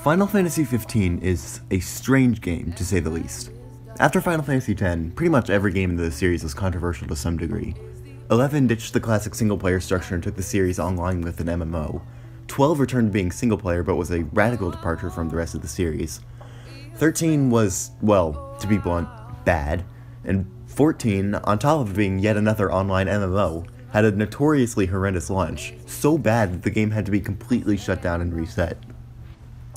Final Fantasy XV is a strange game, to say the least. After Final Fantasy X, pretty much every game in the series was controversial to some degree. 11 ditched the classic single-player structure and took the series online with an MMO. 12 returned to being single-player but was a radical departure from the rest of the series. 13 was, well, to be blunt, bad. And 14, on top of being yet another online MMO, had a notoriously horrendous launch, so bad that the game had to be completely shut down and reset.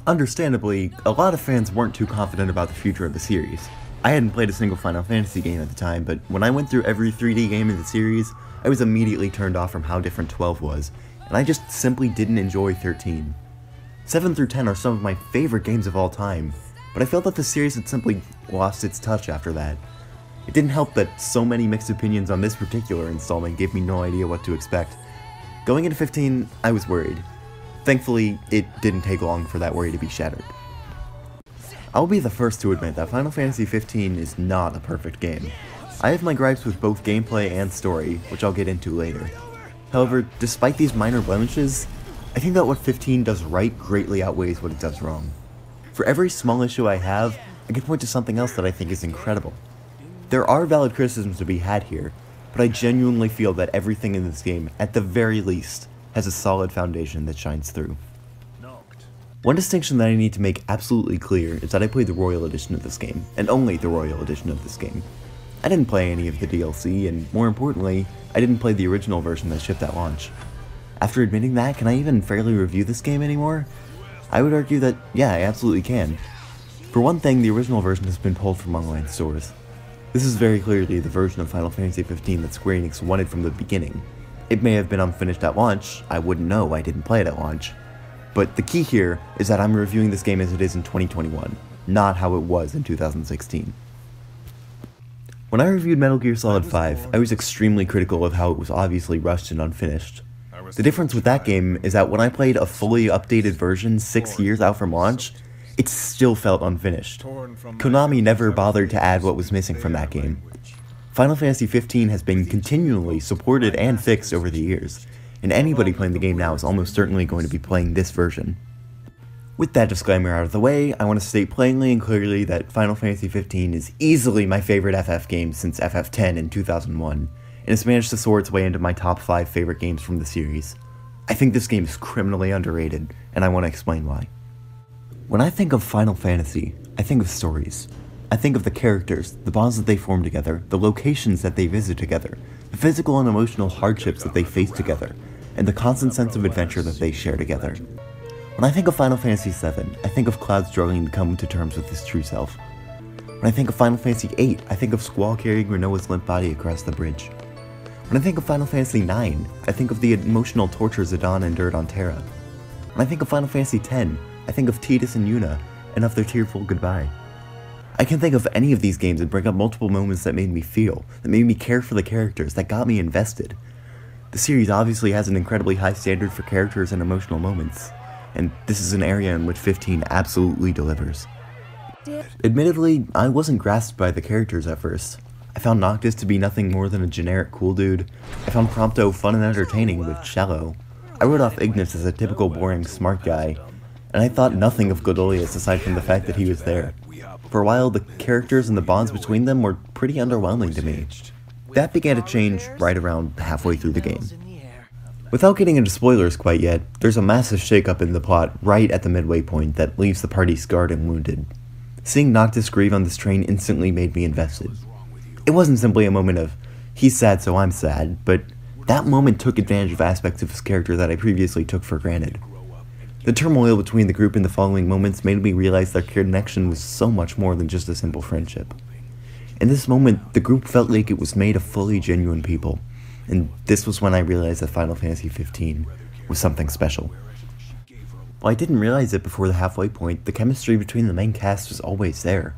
Understandably, a lot of fans weren't too confident about the future of the series. I hadn't played a single Final Fantasy game at the time, but when I went through every 3D game in the series, I was immediately turned off from how different 12 was, and I just simply didn't enjoy 13. 7 through 10 are some of my favorite games of all time, but I felt that the series had simply lost its touch after that. It didn't help that so many mixed opinions on this particular installment gave me no idea what to expect. Going into 15, I was worried. Thankfully, it didn't take long for that worry to be shattered. I'll be the first to admit that Final Fantasy XV is not a perfect game. I have my gripes with both gameplay and story, which I'll get into later. However, despite these minor blemishes, I think that what 15 does right greatly outweighs what it does wrong. For every small issue I have, I can point to something else that I think is incredible. There are valid criticisms to be had here, but I genuinely feel that everything in this game, at the very least, has a solid foundation that shines through. One distinction that I need to make absolutely clear is that I played the Royal Edition of this game, and only the Royal Edition of this game. I didn't play any of the DLC, and more importantly, I didn't play the original version that shipped at launch. After admitting that, can I even fairly review this game anymore? I would argue that, yeah, I absolutely can. For one thing, the original version has been pulled from online stores. This is very clearly the version of Final Fantasy XV that Square Enix wanted from the beginning. It may have been unfinished at launch, I wouldn't know, I didn't play it at launch. But the key here is that I'm reviewing this game as it is in 2021, not how it was in 2016. When I reviewed Metal Gear Solid 5, I was extremely critical of how it was obviously rushed and unfinished. The difference with that game is that when I played a fully updated version 6 years out from launch, it still felt unfinished. Konami never bothered to add what was missing from that game. Final Fantasy XV has been continually supported and fixed over the years, and anybody playing the game now is almost certainly going to be playing this version. With that disclaimer out of the way, I want to state plainly and clearly that Final Fantasy XV is easily my favorite FF game since FF10 in 2001, and it's managed to soar its way into my top 5 favorite games from the series. I think this game is criminally underrated, and I want to explain why. When I think of Final Fantasy, I think of stories. I think of the characters, the bonds that they form together, the locations that they visit together, the physical and emotional hardships that they face together, and the constant sense of adventure that they share together. When I think of Final Fantasy VII, I think of Cloud struggling to come to terms with his true self. When I think of Final Fantasy VIII, I think of Squall carrying Rinoa's limp body across the bridge. When I think of Final Fantasy IX, I think of the emotional torture Zidane endured on Terra. When I think of Final Fantasy X, I think of Tidus and Yuna, and of their tearful goodbye. I can think of any of these games and bring up multiple moments that made me feel, that made me care for the characters, that got me invested. The series obviously has an incredibly high standard for characters and emotional moments, and this is an area in which 15 absolutely delivers. Admittedly, I wasn't grasped by the characters at first. I found Noctis to be nothing more than a generic cool dude. I found Prompto fun and entertaining, but shallow. I wrote off Ignis as a typical boring smart guy, and I thought nothing of Godolius aside from the fact that he was there. For a while, the characters and the bonds between them were pretty underwhelming to me. That began to change right around halfway through the game. Without getting into spoilers quite yet, there's a massive shakeup in the plot right at the midway point that leaves the party scarred and wounded. Seeing Noctis grieve on this train instantly made me invested. It wasn't simply a moment of, he's sad so I'm sad, but that moment took advantage of aspects of his character that I previously took for granted. The turmoil between the group in the following moments made me realize their connection was so much more than just a simple friendship. In this moment, the group felt like it was made of fully genuine people, and this was when I realized that Final Fantasy XV was something special. While I didn't realize it before the halfway point, the chemistry between the main cast was always there.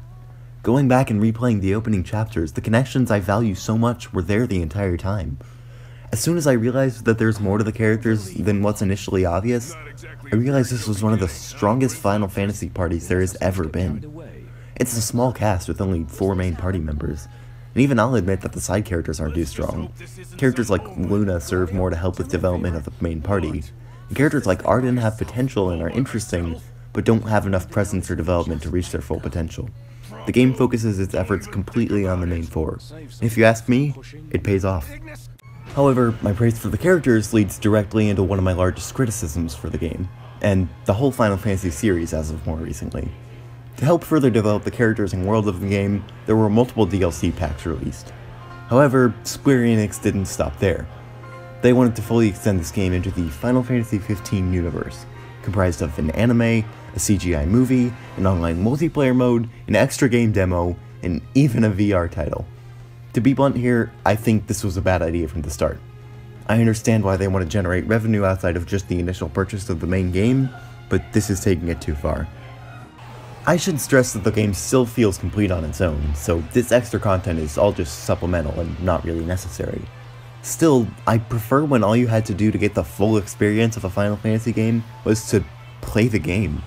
Going back and replaying the opening chapters, the connections I value so much were there the entire time. As soon as I realized that there's more to the characters than what's initially obvious, I realized this was one of the strongest Final Fantasy parties there has ever been. It's a small cast with only 4 main party members, and even I'll admit that the side characters aren't too strong. Characters like Luna serve more to help with development of the main party, Characters like Arden have potential and are interesting, but don't have enough presence or development to reach their full potential. The game focuses its efforts completely on the main four. If you ask me, it pays off. However, my praise for the characters leads directly into one of my largest criticisms for the game, and the whole Final Fantasy series as of more recently. To help further develop the characters and world of the game, there were multiple DLC packs released. However, Square Enix didn't stop there. They wanted to fully extend this game into the Final Fantasy XV universe, comprised of an anime, a CGI movie, an online multiplayer mode, an extra game demo, and even a VR title. To be blunt here, I think this was a bad idea from the start. I understand why they want to generate revenue outside of just the initial purchase of the main game, but this is taking it too far. I should stress that the game still feels complete on its own, so this extra content is all just supplemental and not really necessary. Still, I prefer when all you had to do to get the full experience of a Final Fantasy game was to play the game.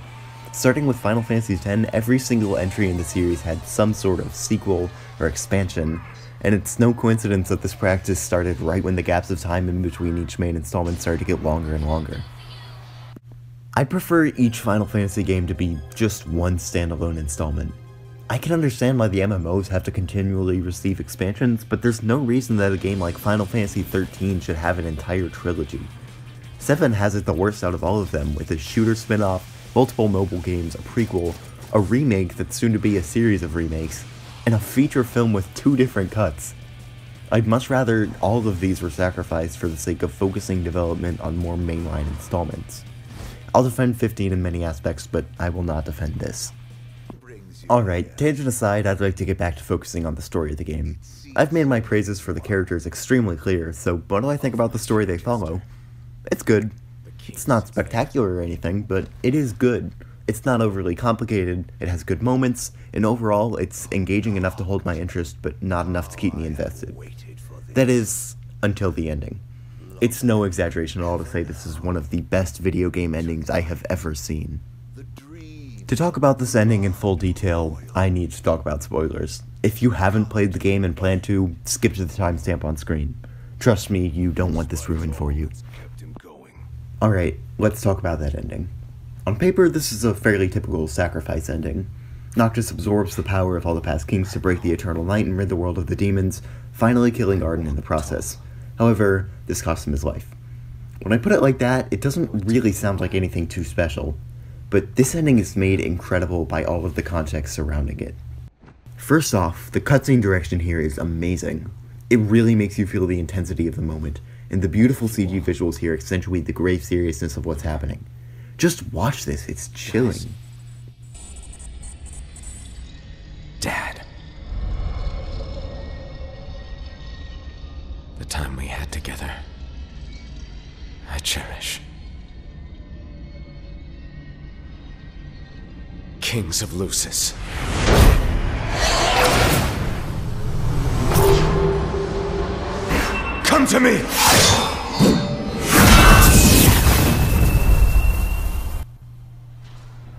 Starting with Final Fantasy X, every single entry in the series had some sort of sequel or expansion, and it's no coincidence that this practice started right when the gaps of time in between each main installment started to get longer and longer. I prefer each Final Fantasy game to be just one standalone installment. I can understand why the MMOs have to continually receive expansions, but there's no reason that a game like Final Fantasy XIII should have an entire trilogy. 7 has it the worst out of all of them, with a shooter spin-off, multiple mobile games, a prequel, a remake that's soon to be a series of remakes, and a feature film with 2 different cuts. I'd much rather all of these were sacrificed for the sake of focusing development on more mainline installments. I'll defend 15 in many aspects, but I will not defend this. Alright, tangent aside, I'd like to get back to focusing on the story of the game. I've made my praises for the characters extremely clear, so what do I think about the story they follow? It's good. It's not spectacular or anything, but it is good. It's not overly complicated, it has good moments, and overall, it's engaging enough to hold my interest, but not enough to keep me invested. That is, until the ending. It's no exaggeration at all to say this is one of the best video game endings I have ever seen. To talk about this ending in full detail, I need to talk about spoilers. If you haven't played the game and plan to, skip to the timestamp on screen. Trust me, you don't want this ruined for you. Alright, let's talk about that ending. On paper, this is a fairly typical sacrifice ending. Noctis absorbs the power of all the past kings to break the eternal night and rid the world of the demons, finally killing Arden in the process. However, this cost him his life. When I put it like that, it doesn't really sound like anything too special, but this ending is made incredible by all of the context surrounding it. First off, the cutscene direction here is amazing. It really makes you feel the intensity of the moment, and the beautiful CG visuals here accentuate the grave seriousness of what's happening. Just watch this, it's chilling. Dad. The time we had together, I cherish. Kings of Lucis. Come to me!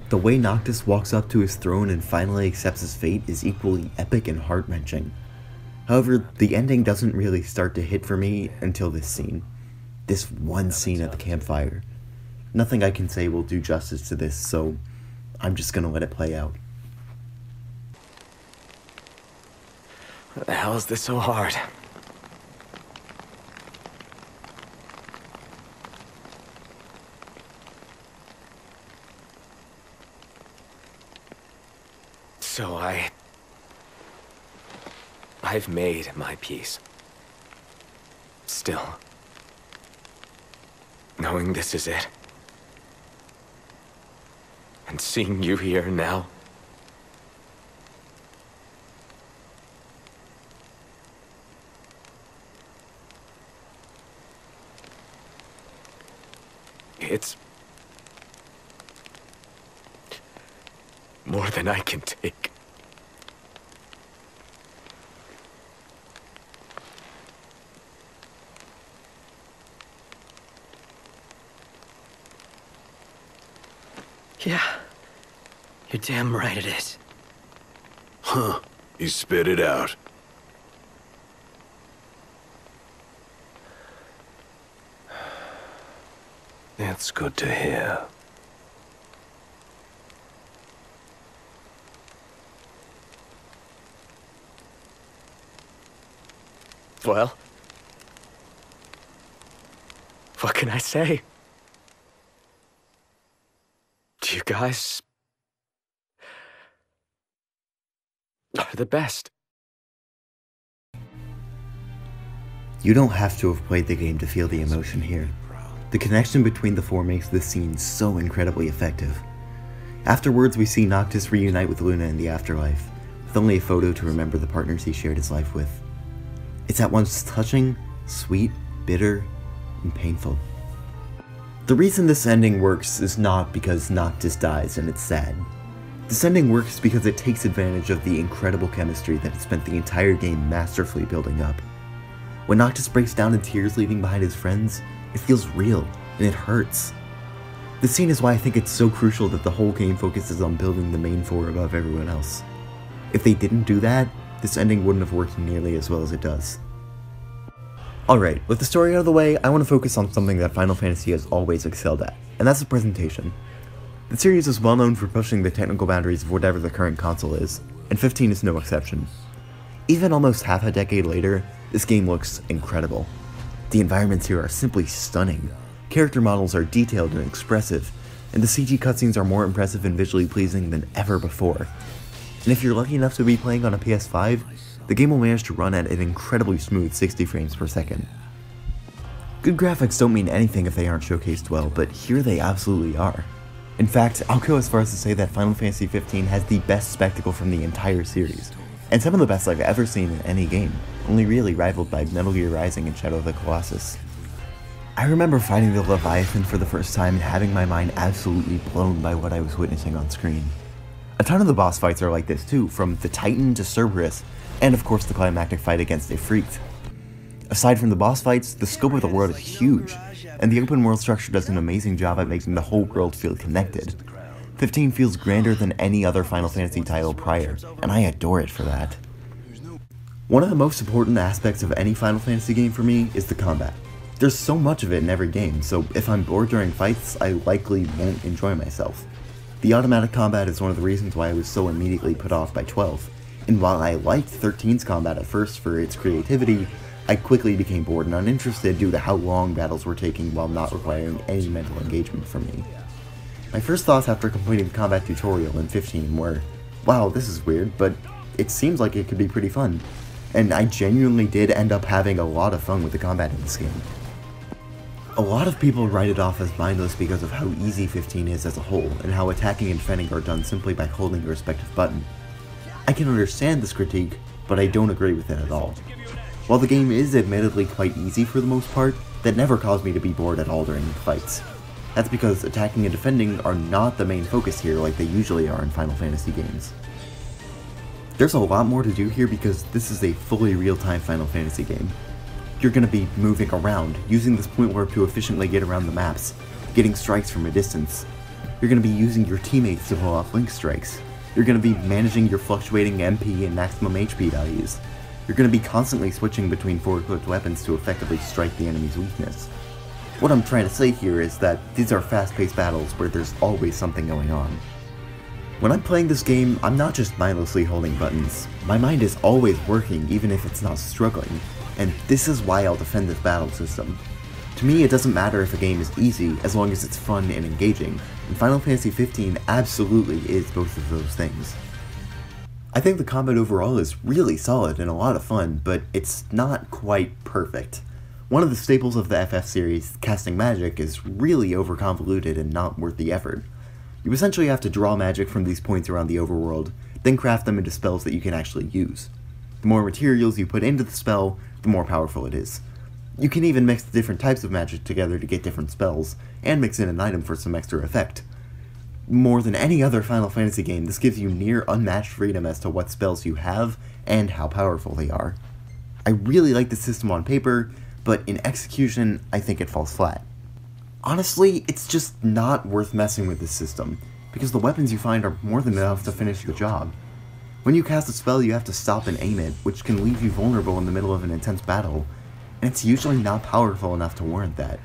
The way Noctis walks up to his throne and finally accepts his fate is equally epic and heart-wrenching. However, the ending doesn't really start to hit for me until this scene. This one scene at the campfire. Nothing I can say will do justice to this, so I'm just gonna let it play out. What the hell is this so hard? So I've made my peace. Still, knowing this is it, and seeing you here now, it's more than I can take. Yeah, you're damn right it is. Huh, you spit it out. It's good to hear. Well, what can I say? You guys are the best. You don't have to have played the game to feel the emotion here. The connection between the four makes this scene so incredibly effective. Afterwards, we see Noctis reunite with Luna in the afterlife, with only a photo to remember the partners he shared his life with. It's at once touching, sweet, bitter, and painful. The reason this ending works is not because Noctis dies and it's sad. This ending works because it takes advantage of the incredible chemistry that it spent the entire game masterfully building up. When Noctis breaks down in tears leaving behind his friends, it feels real, and it hurts. This scene is why I think it's so crucial that the whole game focuses on building the main four above everyone else. If they didn't do that, this ending wouldn't have worked nearly as well as it does. Alright, with the story out of the way, I want to focus on something that Final Fantasy has always excelled at, and that's the presentation. The series is well known for pushing the technical boundaries of whatever the current console is, and 15 is no exception. Even almost half a decade later, this game looks incredible. The environments here are simply stunning, character models are detailed and expressive, and the CG cutscenes are more impressive and visually pleasing than ever before. And if you're lucky enough to be playing on a PS5, the game will manage to run at an incredibly smooth 60 frames per second. Good graphics don't mean anything if they aren't showcased well, but here they absolutely are. In fact, I'll go as far as to say that Final Fantasy XV has the best spectacle from the entire series, and some of the best I've ever seen in any game, only really rivaled by Metal Gear Rising and Shadow of the Colossus. I remember fighting the Leviathan for the first time and having my mind absolutely blown by what I was witnessing on screen. A ton of the boss fights are like this too, from the Titan to Cerberus, and of course the climactic fight against Ifrit. Aside from the boss fights, the scope of the world is huge, and the open world structure does an amazing job at making the whole world feel connected. 15 feels grander than any other Final Fantasy title prior, and I adore it for that. One of the most important aspects of any Final Fantasy game for me is the combat. There's so much of it in every game, so if I'm bored during fights, I likely won't enjoy myself. The automatic combat is one of the reasons why I was so immediately put off by 12, and while I liked 13's combat at first for its creativity, I quickly became bored and uninterested due to how long battles were taking while not requiring any mental engagement from me. My first thoughts after completing the combat tutorial in 15 were, wow, this is weird, but it seems like it could be pretty fun, and I genuinely did end up having a lot of fun with the combat in this game. A lot of people write it off as mindless because of how easy 15 is as a whole, and how attacking and defending are done simply by holding a respective button. I can understand this critique, but I don't agree with it at all. While the game is admittedly quite easy for the most part, that never caused me to be bored at all during the fights. That's because attacking and defending are not the main focus here like they usually are in Final Fantasy games. There's a lot more to do here because this is a fully real-time Final Fantasy game. You're going to be moving around, using this point warp to efficiently get around the maps, getting strikes from a distance. You're going to be using your teammates to pull off link strikes. You're going to be managing your fluctuating MP and maximum HP values. You're going to be constantly switching between forward-clicked weapons to effectively strike the enemy's weakness. What I'm trying to say here is that these are fast-paced battles where there's always something going on. When I'm playing this game, I'm not just mindlessly holding buttons. My mind is always working even if it's not struggling, and this is why I'll defend this battle system. To me, it doesn't matter if a game is easy as long as it's fun and engaging, and Final Fantasy XV absolutely is both of those things. I think the combat overall is really solid and a lot of fun, but it's not quite perfect. One of the staples of the FF series, casting magic, is really overconvoluted and not worth the effort. You essentially have to draw magic from these points around the overworld, then craft them into spells that you can actually use. The more materials you put into the spell, the more powerful it is. You can even mix the different types of magic together to get different spells, and mix in an item for some extra effect. More than any other Final Fantasy game, this gives you near unmatched freedom as to what spells you have, and how powerful they are. I really like the system on paper, but in execution, I think it falls flat. Honestly, it's just not worth messing with this system, because the weapons you find are more than enough to finish the job. When you cast a spell, you have to stop and aim it, which can leave you vulnerable in the middle of an intense battle, and it's usually not powerful enough to warrant that.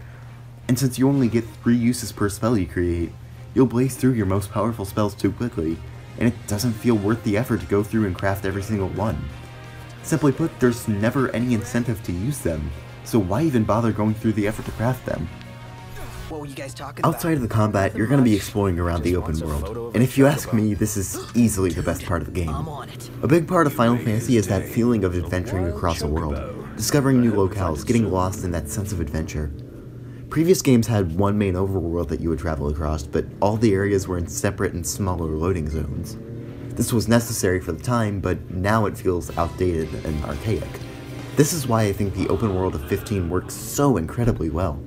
And since you only get 3 uses per spell you create, you'll blaze through your most powerful spells too quickly, and it doesn't feel worth the effort to go through and craft every single one. Simply put, there's never any incentive to use them, so why even bother going through the effort to craft them? What were you guys talking about? Outside of the combat, you're going to be exploring around the open world, and if you ask me, this is easily the best part of the game. I'm on it. A big part of Final Fantasy is that feeling of adventuring across a world, discovering new locales, getting lost in that sense of adventure. Previous games had one main overworld that you would travel across, but all the areas were in separate and smaller loading zones. This was necessary for the time, but now it feels outdated and archaic. This is why I think the open world of 15 works so incredibly well.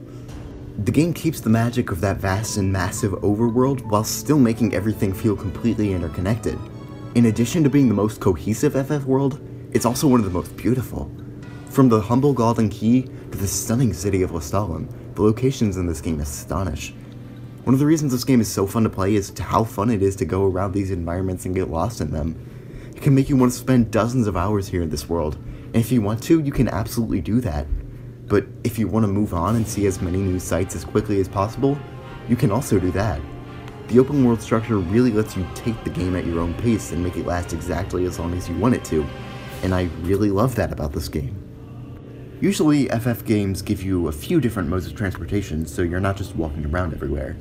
The game keeps the magic of that vast and massive overworld while still making everything feel completely interconnected. In addition to being the most cohesive FF world, it's also one of the most beautiful. From the humble Golden Key to the stunning city of Lestalem, the locations in this game astonish. One of the reasons this game is so fun to play is how fun it is to go around these environments and get lost in them. It can make you want to spend dozens of hours here in this world, and if you want to, you can absolutely do that. But if you want to move on and see as many new sights as quickly as possible, you can also do that. The open world structure really lets you take the game at your own pace and make it last exactly as long as you want it to, and I really love that about this game. Usually, FF games give you a few different modes of transportation, so you're not just walking around everywhere.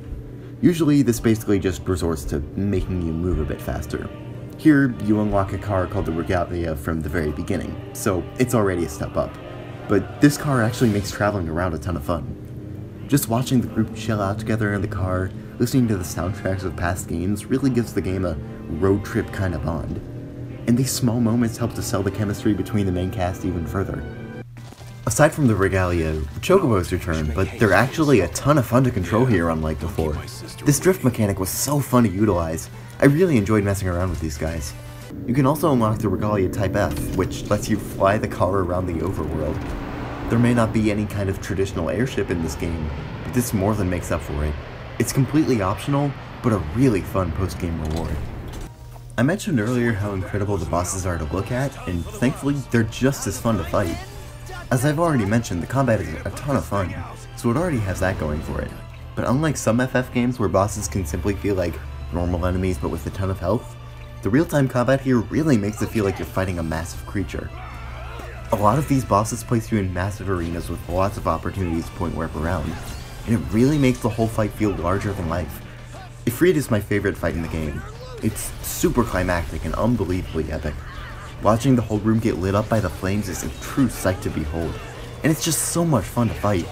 Usually, this basically just resorts to making you move a bit faster. Here, you unlock a car called the Regalia from the very beginning, so it's already a step up. But this car actually makes traveling around a ton of fun. Just watching the group chill out together in the car, listening to the soundtracks of past games really gives the game a road trip kind of bond. And these small moments help to sell the chemistry between the main cast even further. Aside from the Regalia, the Chocobos return, but they're actually a ton of fun to control here unlike before. This drift mechanic was so fun to utilize. I really enjoyed messing around with these guys. You can also unlock the Regalia Type F, which lets you fly the car around the overworld. There may not be any kind of traditional airship in this game, but this more than makes up for it. It's completely optional, but a really fun post-game reward. I mentioned earlier how incredible the bosses are to look at, and thankfully they're just as fun to fight. As I've already mentioned, the combat is a ton of fun, so it already has that going for it. But unlike some FF games where bosses can simply feel like normal enemies but with a ton of health, the real-time combat here really makes it feel like you're fighting a massive creature. A lot of these bosses place you in massive arenas with lots of opportunities to point warp around, and it really makes the whole fight feel larger than life. Ifrit is my favorite fight in the game. It's super climactic and unbelievably epic. Watching the whole room get lit up by the flames is a true sight to behold, and it's just so much fun to fight.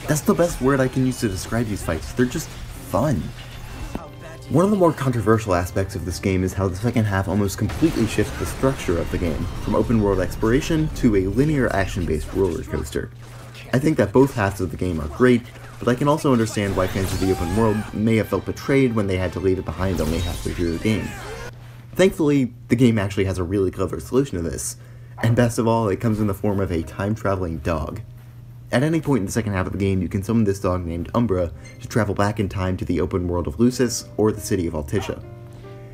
That's the best word I can use to describe these fights, they're just fun. One of the more controversial aspects of this game is how the second half almost completely shifts the structure of the game, from open world exploration to a linear action-based roller coaster. I think that both halves of the game are great, but I can also understand why fans of the open world may have felt betrayed when they had to leave it behind only halfway through the game. Thankfully, the game actually has a really clever solution to this, and best of all, it comes in the form of a time-traveling dog. At any point in the second half of the game, you can summon this dog named Umbra to travel back in time to the open world of Lucis or the city of Altissia.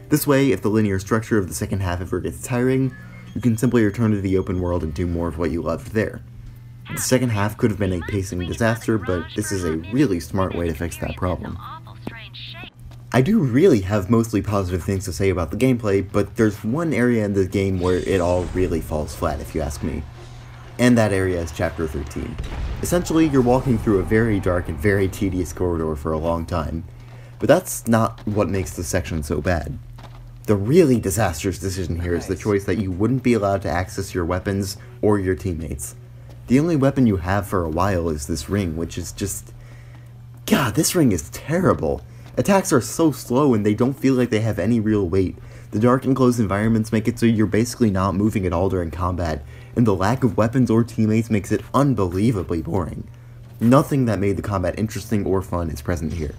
This way, if the linear structure of the second half ever gets tiring, you can simply return to the open world and do more of what you loved there. The second half could have been a pacing disaster, but this is a really smart way to fix that problem. I do really have mostly positive things to say about the gameplay, but there's one area in the game where it all really falls flat if you ask me. And that area is Chapter 13. Essentially, you're walking through a very dark and very tedious corridor for a long time, but that's not what makes this section so bad. The really disastrous decision here is the choice that you wouldn't be allowed to access your weapons or your teammates. The only weapon you have for a while is this ring, which is just... God, this ring is terrible! Attacks are so slow and they don't feel like they have any real weight. The dark enclosed environments make it so you're basically not moving at all during combat, and the lack of weapons or teammates makes it unbelievably boring. Nothing that made the combat interesting or fun is present here.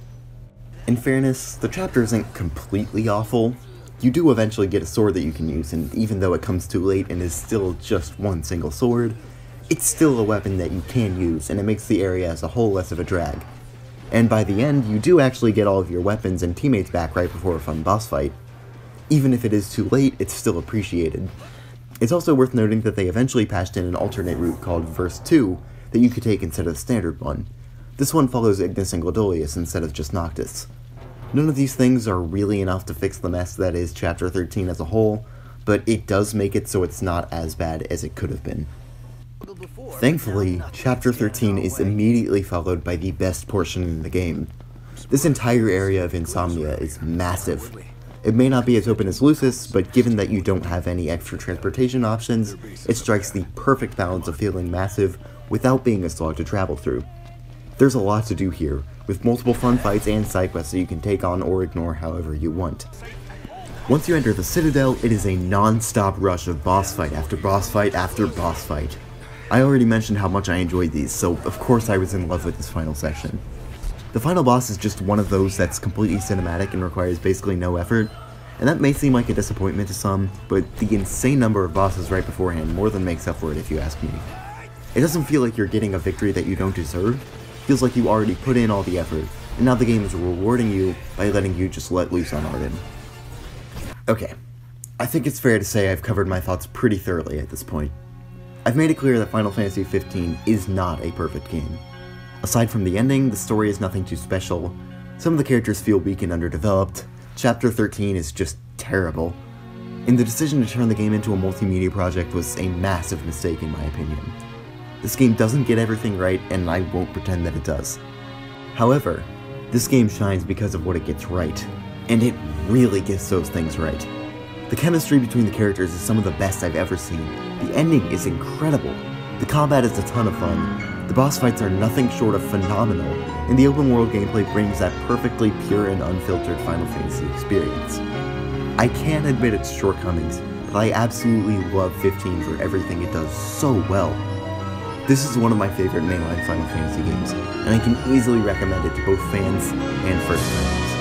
In fairness, the chapter isn't completely awful. You do eventually get a sword that you can use, and even though it comes too late and is still just one single sword, it's still a weapon that you can use, and it makes the area as a whole less of a drag. And by the end, you do actually get all of your weapons and teammates back right before a fun boss fight. Even if it is too late, it's still appreciated. It's also worth noting that they eventually patched in an alternate route called Verse 2 that you could take instead of the standard one. This one follows Ignis and Gladiolus instead of just Noctis. None of these things are really enough to fix the mess that is Chapter 13 as a whole, but it does make it so it's not as bad as it could have been. Thankfully, Chapter 13 is immediately followed by the best portion in the game. This entire area of Insomnia is massive. It may not be as open as Lucis, but given that you don't have any extra transportation options, it strikes the perfect balance of feeling massive without being a slog to travel through. There's a lot to do here, with multiple fun fights and side quests that you can take on or ignore however you want. Once you enter the Citadel, it is a non-stop rush of boss fight after boss fight after boss fight. I already mentioned how much I enjoyed these, so of course I was in love with this final section. The final boss is just one of those that's completely cinematic and requires basically no effort, and that may seem like a disappointment to some, but the insane number of bosses right beforehand more than makes up for it if you ask me. It doesn't feel like you're getting a victory that you don't deserve. It feels like you already put in all the effort, and now the game is rewarding you by letting you just let loose on Arden. Okay, I think it's fair to say I've covered my thoughts pretty thoroughly at this point. I've made it clear that Final Fantasy XV is not a perfect game. Aside from the ending, the story is nothing too special, some of the characters feel weak and underdeveloped, Chapter 13 is just terrible, and the decision to turn the game into a multimedia project was a massive mistake in my opinion. This game doesn't get everything right, and I won't pretend that it does. However, this game shines because of what it gets right, and it really gets those things right. The chemistry between the characters is some of the best I've ever seen, the ending is incredible, the combat is a ton of fun, the boss fights are nothing short of phenomenal, and the open world gameplay brings that perfectly pure and unfiltered Final Fantasy experience. I can admit its shortcomings, but I absolutely love 15 for everything it does so well. This is one of my favorite mainline Final Fantasy games, and I can easily recommend it to both fans and first timers.